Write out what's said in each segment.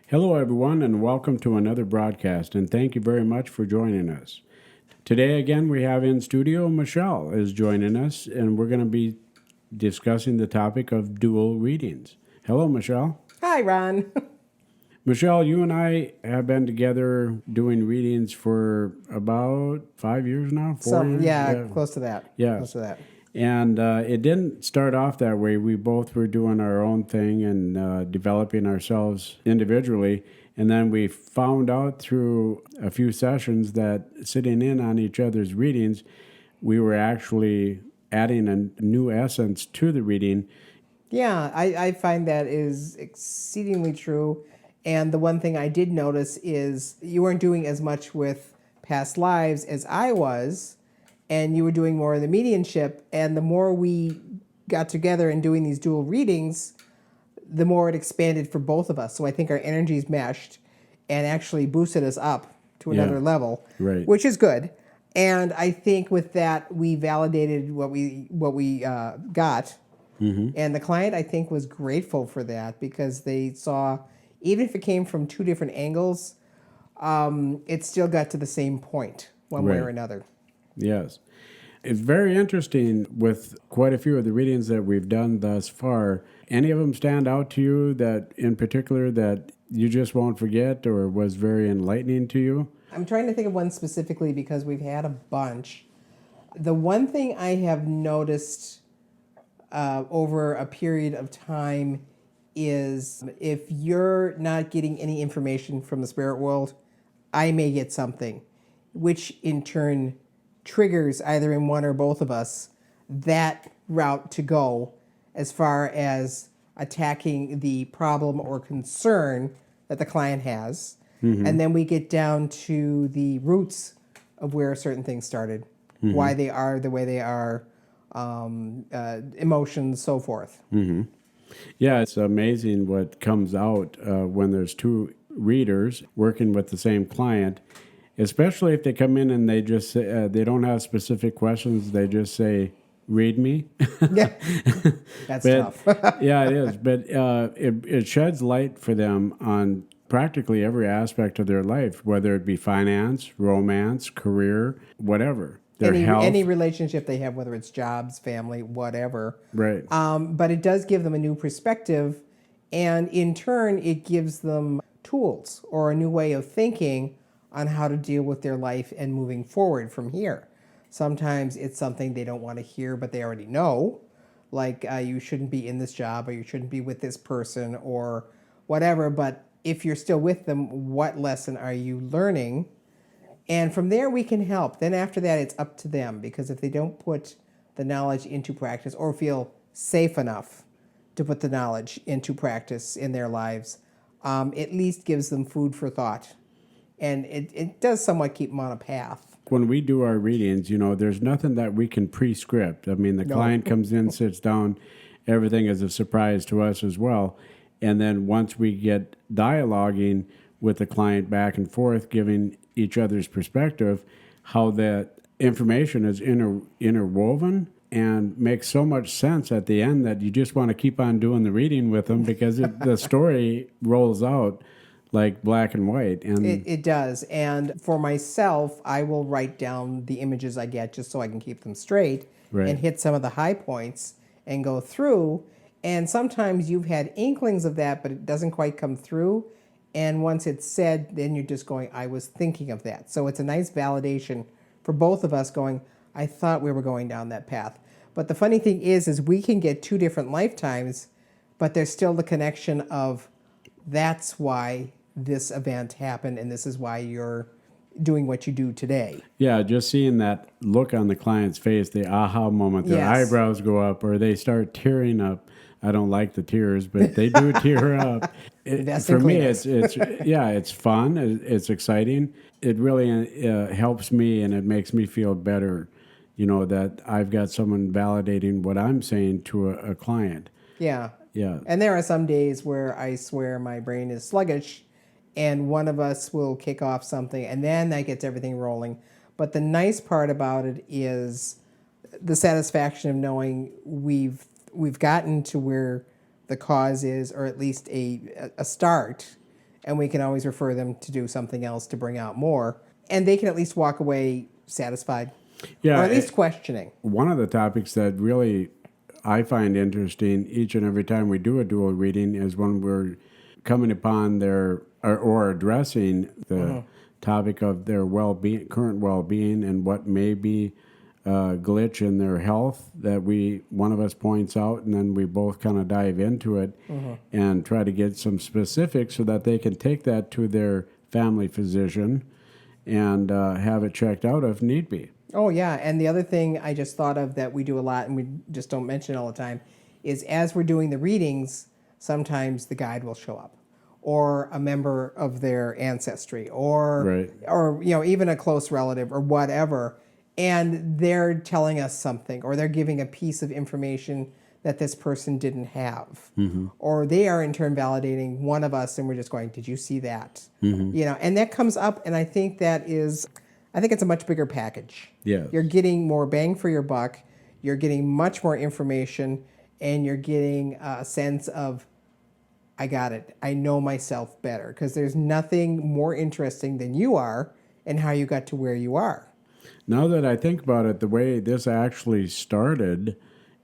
Hello, everyone, and welcome to another broadcast, and thank you very much for joining us. Today, again, we have in studio Michelle is joining us, and we're going to be discussing the topic of dual readings. Hello, Michelle. Hi, Ron. Michelle, you and I have been together doing readings for about 5 years now, 4 years? Close to that. Yes. Close to that. And it didn't start off that way. We both were doing our own thing and developing ourselves individually. And then we found out through a few sessions that sitting in on each other's readings, we were actually adding a new essence to the reading. Yeah, I find that is exceedingly true. And the one thing I did notice is you weren't doing as much with past lives as I was, and you were doing more of the mediumship. And the more we got together and doing these dual readings, the more it expanded for both of us. So I think our energies meshed and actually boosted us up to another level, right. Which is good. And I think with that, we validated what we got. Mm-hmm. And the client, I think, was grateful for that because they saw, even if it came from two different angles, it still got to the same point one way or another. Yes. It's very interesting with quite a few of the readings that we've done thus far. Any of them stand out to you that in particular that you just won't forget or was very enlightening to you? I'm trying to think of one specifically because we've had a bunch. The one thing I have noticed over a period of time is if you're not getting any information from the spirit world, I may get something, which in turn triggers either in one or both of us that route to go as far as attacking the problem or concern that the client has. Mm-hmm. And then we get down to the roots of where certain things started, why they are the way they are, emotions, so forth. Mm-hmm. Yeah, it's amazing what comes out when there's two readers working with the same client, especially if they come in and they just say, they don't have specific questions. They just say, read me. Yeah, that's tough. Yeah, it is. But it sheds light for them on practically every aspect of their life, whether it be finance, romance, career, whatever. Their health. Any relationship they have, whether it's jobs, family, whatever. Right. But it does give them a new perspective, and in turn, it gives them tools or a new way of thinking on how to deal with their life and moving forward from here. Sometimes it's something they don't want to hear, but they already know, like you shouldn't be in this job or you shouldn't be with this person or whatever. But if you're still with them, what lesson are you learning? And from there, we can help. Then after that, it's up to them, because if they don't put the knowledge into practice or feel safe enough to put the knowledge into practice in their lives, at least gives them food for thought. And it does somewhat keep them on a path. When we do our readings, there's nothing that we can pre-script. I mean, the client comes in, sits down, everything is a surprise to us as well. And then once we get dialoguing with the client back and forth, giving each other's perspective, how that information is interwoven and makes so much sense at the end that you just want to keep on doing the reading with them because the story rolls out like black and white. And it does. And for myself, I will write down the images I get just so I can keep them straight and hit some of the high points and go through. And sometimes you've had inklings of that, but it doesn't quite come through. And once it's said, then you're just going, I was thinking of that. So it's a nice validation for both of us going, I thought we were going down that path. But the funny thing is we can get two different lifetimes, but there's still the connection of that's why this event happened and this is why you're doing what you do today. Yeah, just seeing that look on the client's face, the aha moment, their eyebrows go up or they start tearing up. I don't like the tears, but they do tear up. For me, it's fun. It's exciting. It really helps me, and it makes me feel better, that I've got someone validating what I'm saying to a client. Yeah. Yeah. And there are some days where I swear my brain is sluggish, and one of us will kick off something, and then that gets everything rolling. But the nice part about it is the satisfaction of knowing we've gotten to where the cause is, or at least a start, and we can always refer them to do something else to bring out more. And they can at least walk away satisfied, Yeah, or at least questioning. one of the topics that really I find interesting each and every time we do a dual reading is when we're coming upon their or addressing the topic of their well-being, current well-being, and what may be a glitch in their health that one of us points out, and then we both kind of dive into it and try to get some specifics so that they can take that to their family physician and have it checked out if need be. Oh, yeah. And the other thing I just thought of that we do a lot and we just don't mention all the time is as we're doing the readings, sometimes the guide will show up, or a member of their ancestry, or even a close relative or whatever. And they're telling us something, or they're giving a piece of information that this person didn't have. Or they are in turn validating one of us and we're just going, did you see that? And that comes up, and I think it's a much bigger package. Yes. You're getting more bang for your buck, you're getting much more information, and you're getting a sense of, I got it, I know myself better, because there's nothing more interesting than you are and how you got to where you are. Now that I think about it, the way this actually started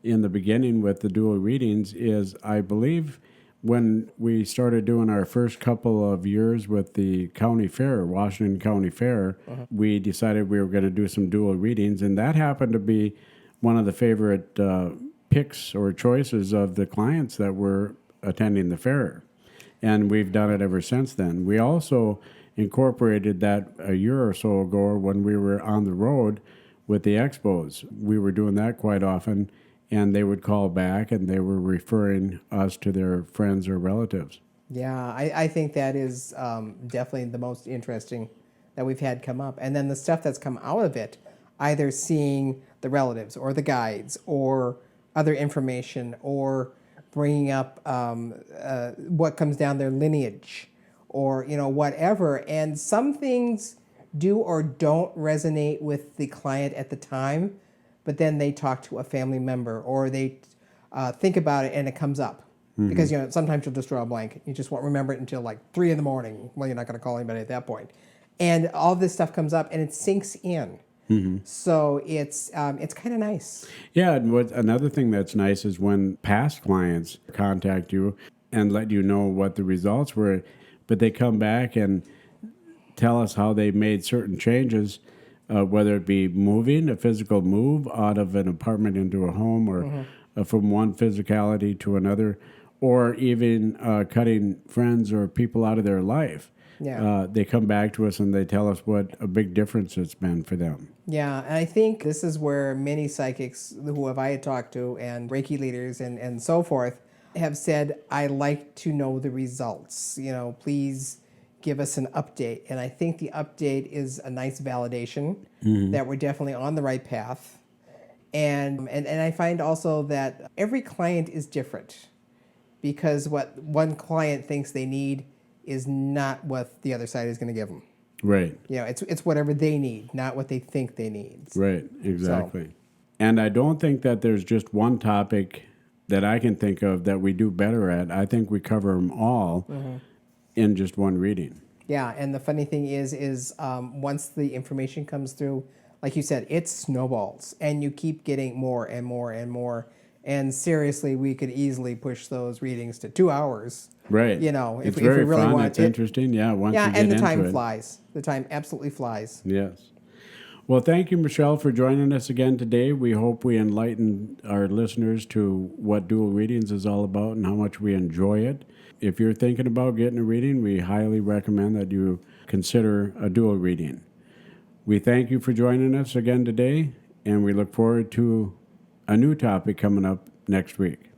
in the beginning with the dual readings is, I believe, when we started doing our first couple of years with the county fair, Washington County Fair, we decided we were going to do some dual readings, and that happened to be one of the favorite picks or choices of the clients that were attending the fair. And we've done it ever since then. We also incorporated that a year or so ago when we were on the road with the expos. We were doing that quite often, and they would call back and they were referring us to their friends or relatives. Yeah, I think that is definitely the most interesting that we've had come up. And then the stuff that's come out of it, either seeing the relatives or the guides or other information, or bringing up what comes down their lineage, or whatever. And some things do or don't resonate with the client at the time, but then they talk to a family member, or they think about it and it comes up. Because sometimes you'll just draw a blank. You just won't remember it until like 3 a.m. Well, you're not going to call anybody at that point. And all this stuff comes up and it sinks in. So it's kind of nice. Yeah, and another thing that's nice is when past clients contact you and let you know what the results were, but they come back and tell us how they made certain changes, whether it be moving, a physical move out of an apartment into a home, or from one physicality to another, or even cutting friends or people out of their life. Yeah. They come back to us and they tell us what a big difference it's been for them. Yeah, and I think this is where many psychics who I had talked to, and Reiki leaders and so forth, have said, I like to know the results. Please give us an update. And I think the update is a nice validation that we're definitely on the right path. And I find also that every client is different, because what one client thinks they need is not what the other side is going to give them. Right. It's whatever they need, not what they think they need. Right, exactly. So. And I don't think that there's just one topic that I can think of that we do better at. I think we cover them all in just one reading. Yeah, and the funny thing is once the information comes through, like you said, it snowballs, and you keep getting more and more and more. And seriously, we could easily push those readings to 2 hours. Right. If it's very we really fun. want It's interesting. Yeah. Once you get and the into time it. flies. The time absolutely flies. Yes. Well, thank you, Michelle, for joining us again today. We hope we enlightened our listeners to what dual readings is all about and how much we enjoy it. If you're thinking about getting a reading, we highly recommend that you consider a dual reading. We thank you for joining us again today, and we look forward to a new topic coming up next week.